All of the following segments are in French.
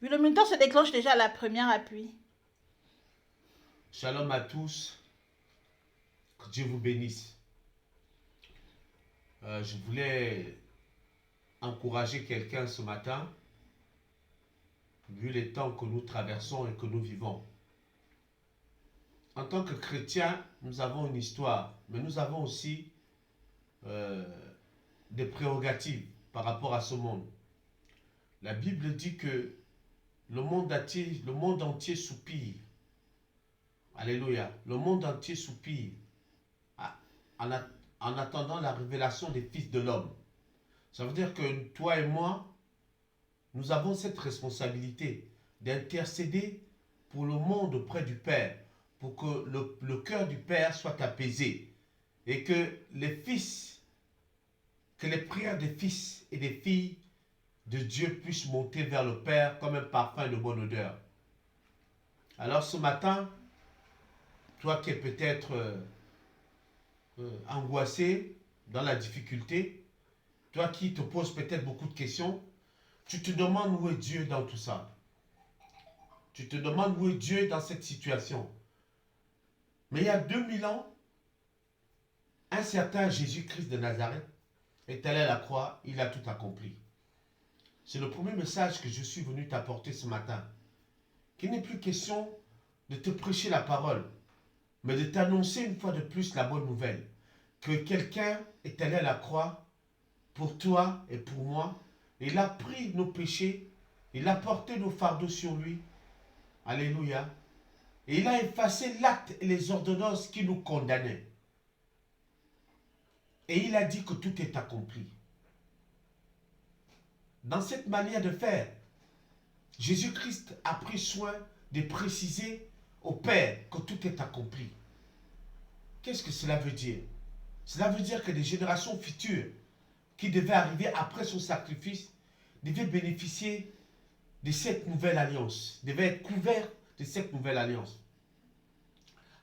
Oui, le montant se déclenche déjà à la première appui. Shalom à tous, que Dieu vous bénisse. Je voulais encourager quelqu'un ce matin, vu les temps que nous traversons et que nous vivons. En tant que chrétiens, nous avons une histoire, mais nous avons aussi euh, des prérogatives par rapport à ce monde. La Bible dit que le monde entier soupire. Alléluia. Le monde entier soupire en, en attendant la révélation des fils de l'homme. Ça veut dire que toi et moi, nous avons cette responsabilité d'intercéder pour le monde auprès du Père, pour que le cœur du Père soit apaisé et que que les prières des fils et des filles de Dieu puissent monter vers le Père comme un parfum de bonne odeur. Alors ce matin, toi qui es peut-être angoissé, dans la difficulté, toi qui te poses peut-être beaucoup de questions, tu te demandes où est Dieu dans tout ça. Tu te demandes où est Dieu dans cette situation. Mais il y a 2000 ans, un certain Jésus-Christ de Nazareth est allé à la croix, il a tout accompli. C'est le premier message que je suis venu t'apporter ce matin. Qu'il n'est plus question de te prêcher la parole, mais de t'annoncer une fois de plus la bonne nouvelle. Que quelqu'un est allé à la croix pour toi et pour moi. Il a pris nos péchés, il a porté nos fardeaux sur lui. Alléluia. Et il a effacé l'acte et les ordonnances qui nous condamnaient. Et il a dit que tout est accompli. Dans cette manière de faire, Jésus-Christ a pris soin de préciser au Père que tout est accompli. Qu'est-ce que cela veut dire? Cela veut dire que les générations futures qui devaient arriver après son sacrifice devaient bénéficier de cette nouvelle alliance, devaient être couverts de cette nouvelle alliance.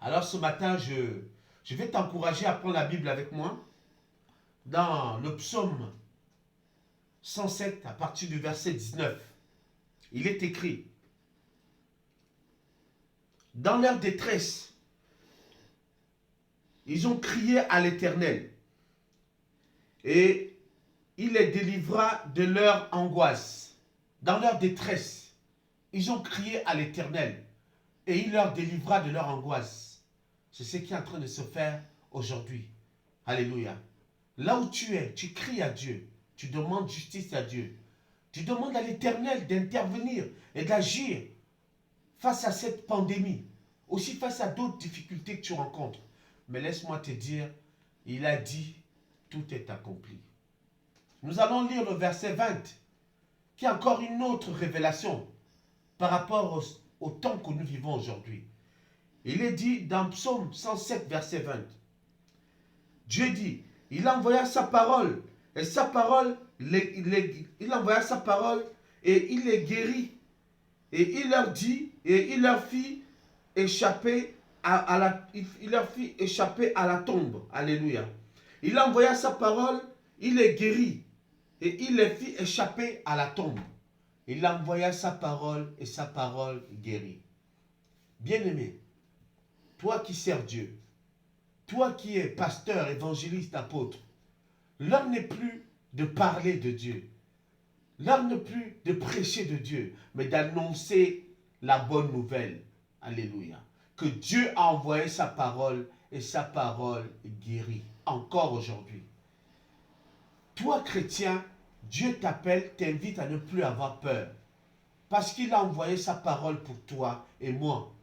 Alors ce matin, je vais t'encourager à prendre la Bible avec moi dans le psaume 107 à partir du verset 19. Il est écrit: dans leur détresse, ils ont crié à l'Éternel et il les délivra de leur angoisse. Dans leur détresse, ils ont crié à l'Éternel et il leur délivra de leur angoisse. C'est ce qui est en train de se faire aujourd'hui. Alléluia. Là où tu es, tu cries à Dieu. Tu demandes justice à Dieu. Tu demandes à l'Éternel d'intervenir et d'agir face à cette pandémie. Aussi face à d'autres difficultés que tu rencontres. Mais laisse-moi te dire, il a dit, tout est accompli. Nous allons lire le verset 20, qui est encore une autre révélation par rapport au temps que nous vivons aujourd'hui. Il est dit dans Psaume 107, verset 20. Dieu dit, il envoya sa parole, et sa parole, il envoya sa parole, et il les guérit. Et il leur dit, et il leur fit échapper il leur fit échapper à la tombe. Alléluia. Il envoya sa parole, il les guérit, et il les fit échapper à la tombe. Il envoya sa parole, et sa parole guérit. Bien-aimé, toi qui sers Dieu, toi qui es pasteur, évangéliste, apôtre, l'heure n'est plus de parler de Dieu. L'heure n'est plus de prêcher de Dieu, mais d'annoncer la bonne nouvelle. Alléluia. Que Dieu a envoyé sa parole et sa parole guérit. Encore aujourd'hui. Toi, chrétien, Dieu t'appelle, t'invite à ne plus avoir peur. Parce qu'il a envoyé sa parole pour toi et moi.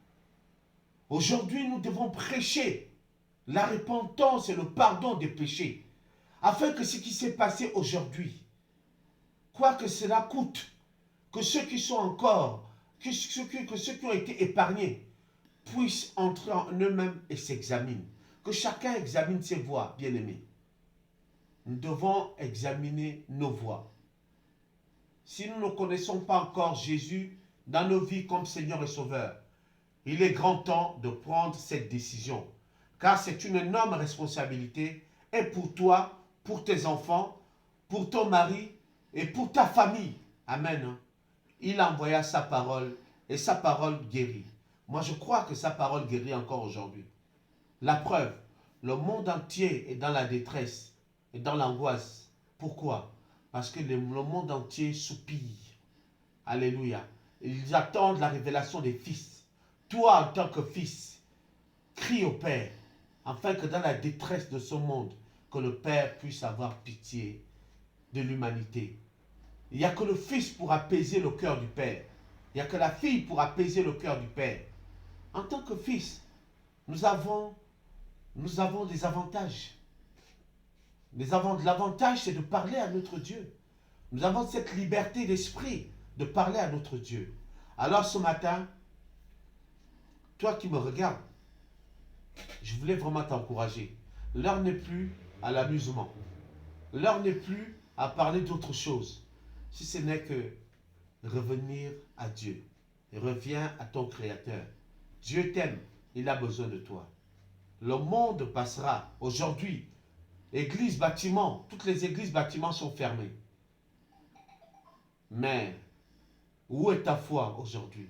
Aujourd'hui, nous devons prêcher la repentance et le pardon des péchés. Afin que ce qui s'est passé aujourd'hui, quoi que cela coûte, que ceux qui sont encore, que ceux qui ont été épargnés, puissent entrer en eux-mêmes et s'examinent. Que chacun examine ses voies, bien-aimés. Nous devons examiner nos voies. Si nous ne connaissons pas encore Jésus dans nos vies comme Seigneur et Sauveur, il est grand temps de prendre cette décision. Car c'est une énorme responsabilité, et pour toi, pour tes enfants, pour ton mari et pour ta famille. Amen. il envoya sa parole et sa parole guérit. Moi, je crois que sa parole guérit encore aujourd'hui. La preuve, le monde entier est dans la détresse et dans l'angoisse. Pourquoi? Parce que le monde entier soupire. Alléluia. Ils attendent la révélation des fils. Toi, en tant que fils, crie au Père, afin que dans la détresse de ce monde, que le Père puisse avoir pitié de l'humanité. Il n'y a que le Fils pour apaiser le cœur du Père. Il n'y a que la fille pour apaiser le cœur du Père. En tant que fils, nous avons des avantages. L'avantage, c'est de parler à notre Dieu. Nous avons cette liberté d'esprit de parler à notre Dieu. Alors ce matin, toi qui me regardes, je voulais vraiment t'encourager. L'heure n'est plus à l'amusement. L'heure n'est plus à parler d'autre chose. Si ce n'est que revenir à Dieu. Reviens à ton Créateur. Dieu t'aime, il a besoin de toi. Le monde passera. Aujourd'hui, église, bâtiment, toutes les églises, bâtiments sont fermés. Mais, où est ta foi aujourd'hui?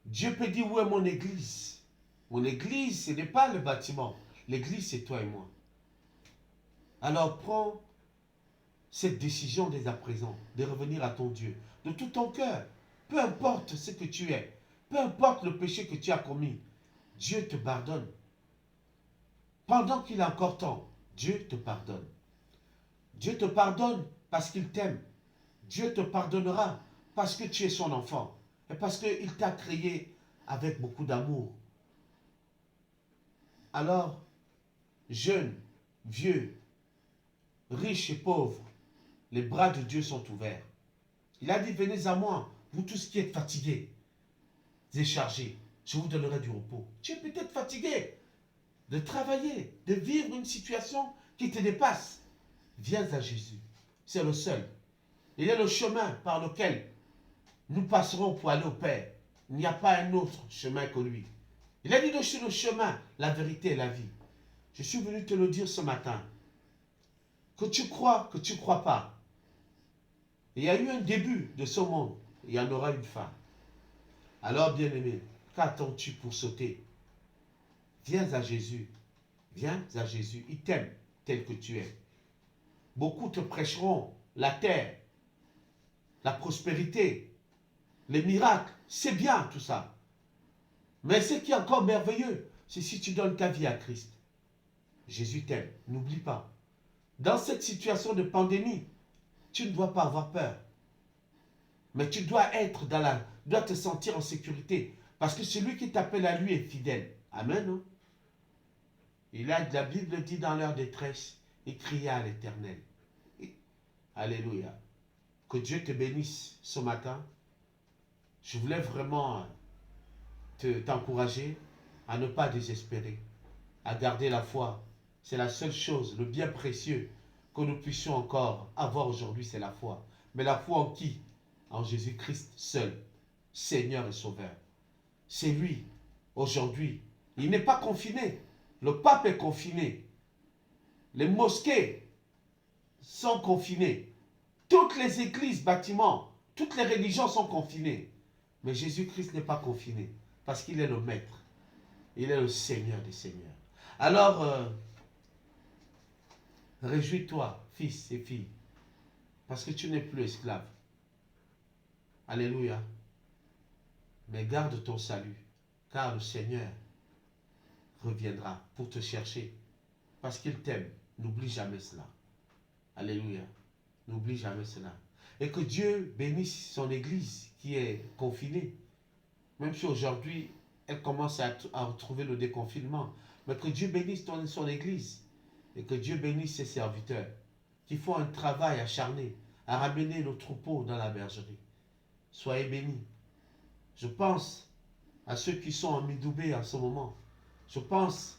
Dieu peut dire, où est mon église? Mon église, ce n'est pas le bâtiment. L'église, c'est toi et moi. Alors prends cette décision dès à présent de revenir à ton Dieu de tout ton cœur. Peu importe ce que tu es, peu importe le péché que tu as commis, Dieu te pardonne. Pendant qu'il a encore temps, Dieu te pardonne. Dieu te pardonne parce qu'il t'aime. Dieu te pardonnera parce que tu es son enfant et parce qu'il t'a créé avec beaucoup d'amour. Alors, jeune, vieux, riche et pauvre, les bras de Dieu sont ouverts. Il a dit, venez à moi, vous tous qui êtes fatigués, déchargés, je vous donnerai du repos. Tu es peut-être fatigué de travailler, de vivre une situation qui te dépasse. Viens à Jésus, c'est le seul. Il est le chemin par lequel nous passerons pour aller au Père. Il n'y a pas un autre chemin que lui. Il a dit, je suis le chemin, la vérité et la vie. Je suis venu te le dire ce matin. Que tu crois pas. Il y a eu un début de ce monde. Il y en aura une fin. Alors, bien-aimé, qu'attends-tu pour sauter? Viens à Jésus. Viens à Jésus. Il t'aime tel que tu es. Beaucoup te prêcheront la terre, la prospérité, les miracles. C'est bien tout ça. Mais ce qui est encore merveilleux, c'est si tu donnes ta vie à Christ. Jésus t'aime. N'oublie pas. Dans cette situation de pandémie, tu ne dois pas avoir peur. Mais tu dois dois te sentir en sécurité. Parce que celui qui t'appelle à lui est fidèle. Amen. Hein? La Bible dit dans leur détresse, il cria à l'Éternel. Alléluia. Que Dieu te bénisse ce matin. Je voulais vraiment t'encourager à ne pas désespérer, à garder la foi. C'est la seule chose, le bien précieux que nous puissions encore avoir aujourd'hui, c'est la foi. Mais la foi en qui? En Jésus-Christ seul, Seigneur et Sauveur. C'est lui, aujourd'hui. Il n'est pas confiné. Le pape est confiné. Les mosquées sont confinées. Toutes les églises, bâtiments, toutes les religions sont confinées. Mais Jésus-Christ n'est pas confiné. Parce qu'il est le Maître. Il est le Seigneur des Seigneurs. Alors, réjouis-toi, fils et filles. Parce que tu n'es plus esclave. Alléluia. Mais garde ton salut, car le Seigneur reviendra pour te chercher. Parce qu'il t'aime. N'oublie jamais cela. Alléluia. N'oublie jamais cela. Et que Dieu bénisse son Église qui est confinée. Même si aujourd'hui, elle commence à retrouver le déconfinement. Mais que Dieu bénisse son Église. Et que Dieu bénisse ses serviteurs qui font un travail acharné à ramener nos troupeaux dans la bergerie. Soyez bénis. Je pense à ceux qui sont en Midoubé en ce moment. Je pense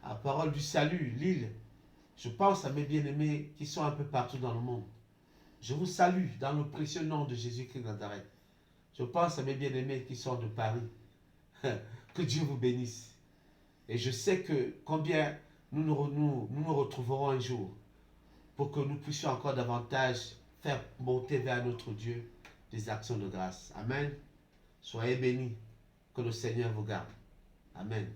à Parole du Salut, Lille. Je pense à mes bien-aimés qui sont un peu partout dans le monde. Je vous salue dans le précieux nom de Jésus-Christ de Nazareth. Je pense à mes bien-aimés qui sont de Paris. Que Dieu vous bénisse. Et je sais que combien nous nous retrouverons un jour pour que nous puissions encore davantage faire monter vers notre Dieu des actions de grâce. Amen. Soyez bénis. Que le Seigneur vous garde. Amen.